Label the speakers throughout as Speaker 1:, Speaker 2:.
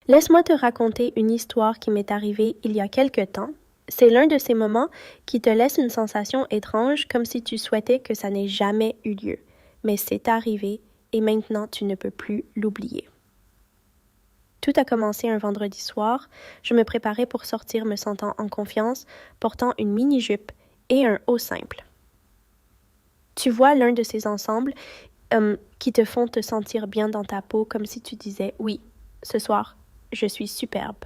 Speaker 1: Laisse-moi te raconter une histoire qui m'est arrivée il y a quelque temps. C'est l'un de ces moments qui te laisse une sensation étrange comme si tu souhaitais que ça n'ait jamais eu lieu. Mais c'est arrivé et maintenant tu ne peux plus l'oublier. Tout a commencé un vendredi soir. Je me préparais pour sortir me sentant en confiance, portant une mini-jupe et un haut simple. Tu vois l'un de ces ensembles qui te font te sentir bien dans ta peau comme si tu disais « Oui, ce soir, je suis superbe ».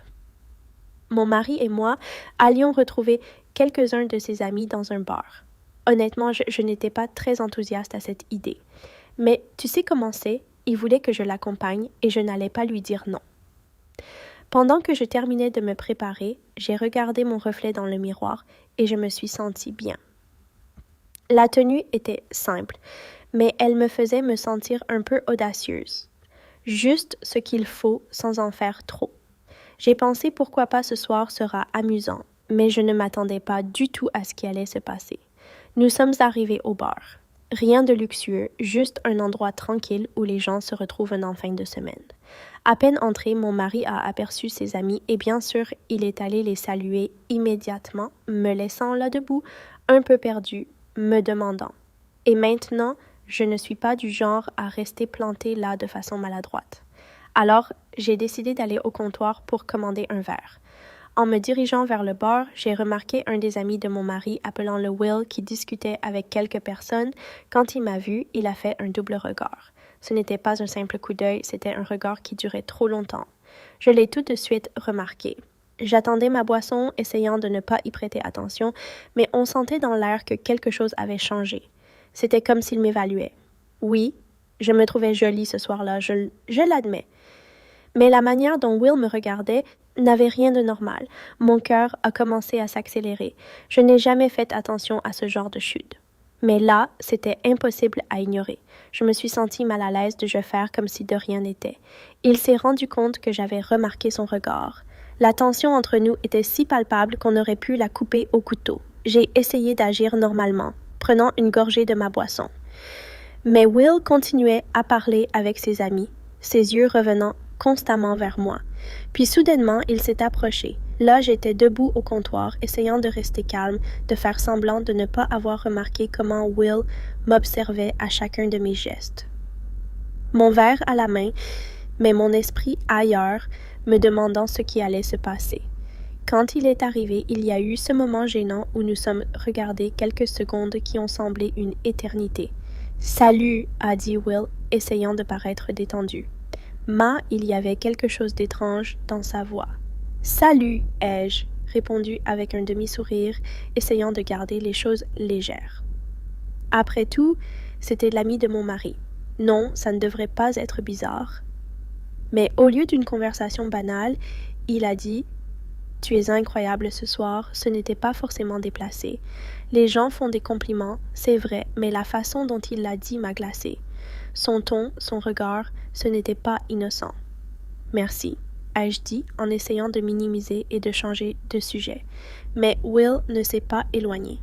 Speaker 1: Mon mari et moi allions retrouver quelques-uns de ses amis dans un bar. Honnêtement, je n'étais pas très enthousiaste à cette idée. Mais tu sais comment c'est, il voulait que je l'accompagne et je n'allais pas lui dire non. Pendant que je terminais de me préparer, j'ai regardé mon reflet dans le miroir et je me suis sentie bien. La tenue était simple, mais elle me faisait me sentir un peu audacieuse. Juste ce qu'il faut sans en faire trop. J'ai pensé pourquoi pas ce soir sera amusant, mais je ne m'attendais pas du tout à ce qui allait se passer. Nous sommes arrivés au bar. Rien de luxueux, juste un endroit tranquille où les gens se retrouvent en fin de semaine. À peine entré, mon mari a aperçu ses amis et bien sûr, il est allé les saluer immédiatement, me laissant là debout, un peu perdu, me demandant « Et maintenant, je ne suis pas du genre à rester planté là de façon maladroite. » Alors, j'ai décidé d'aller au comptoir pour commander un verre. En me dirigeant vers le bar, j'ai remarqué un des amis de mon mari appelant le Will qui discutait avec quelques personnes. Quand il m'a vu, il a fait un double regard. Ce n'était pas un simple coup d'œil, c'était un regard qui durait trop longtemps. Je l'ai tout de suite remarqué. J'attendais ma boisson, essayant de ne pas y prêter attention, mais on sentait dans l'air que quelque chose avait changé. C'était comme s'il m'évaluait. Oui, je me trouvais jolie ce soir-là, je l'admets. Mais la manière dont Will me regardait n'avait rien de normal. Mon cœur a commencé à s'accélérer. Je n'ai jamais fait attention à ce genre de chute. Mais là, c'était impossible à ignorer. Je me suis sentie mal à l'aise de faire comme si de rien n'était. Il s'est rendu compte que j'avais remarqué son regard. La tension entre nous était si palpable qu'on aurait pu la couper au couteau. J'ai essayé d'agir normalement, prenant une gorgée de ma boisson. Mais Will continuait à parler avec ses amis, ses yeux revenant constamment vers moi. Puis soudainement, il s'est approché. Là, j'étais debout au comptoir, essayant de rester calme, de faire semblant de ne pas avoir remarqué comment Will m'observait à chacun de mes gestes. Mon verre à la main, mais mon esprit ailleurs, me demandant ce qui allait se passer. Quand il est arrivé, il y a eu ce moment gênant où nous sommes regardés quelques secondes qui ont semblé une éternité. « Salut » a dit Will, essayant de paraître détendu. Il y avait quelque chose d'étrange dans sa voix. « Salut » ai-je répondu avec un demi-sourire, essayant de garder les choses légères. Après tout, c'était l'ami de mon mari. Non, ça ne devrait pas être bizarre. Mais au lieu d'une conversation banale, il a dit « Tu es incroyable ce soir, ce n'était pas forcément déplacé. Les gens font des compliments, c'est vrai, mais la façon dont il l'a dit m'a glacée. Son ton, son regard, ce n'était pas innocent. »« Merci » ai-je dit en essayant de minimiser et de changer de sujet. Mais Will ne s'est pas éloigné.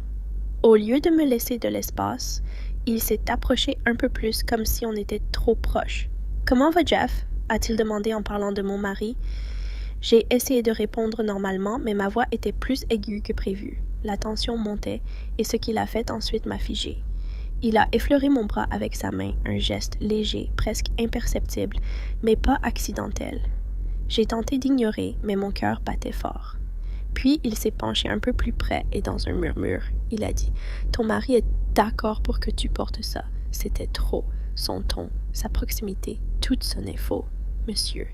Speaker 1: Au lieu de me laisser de l'espace, il s'est approché un peu plus comme si on était trop proche. « Comment va Jeff ?» a-t-il demandé en parlant de mon mari. J'ai essayé de répondre normalement, mais ma voix était plus aiguë que prévu. La tension montait, et ce qu'il a fait ensuite m'a figée. Il a effleuré mon bras avec sa main, un geste léger, presque imperceptible, mais pas accidentel. J'ai tenté d'ignorer, mais mon cœur battait fort. Puis il s'est penché un peu plus près et dans un murmure, il a dit « Ton mari est d'accord pour que tu portes ça. C'était trop. Son ton, sa proximité, tout sonnait faux, monsieur. »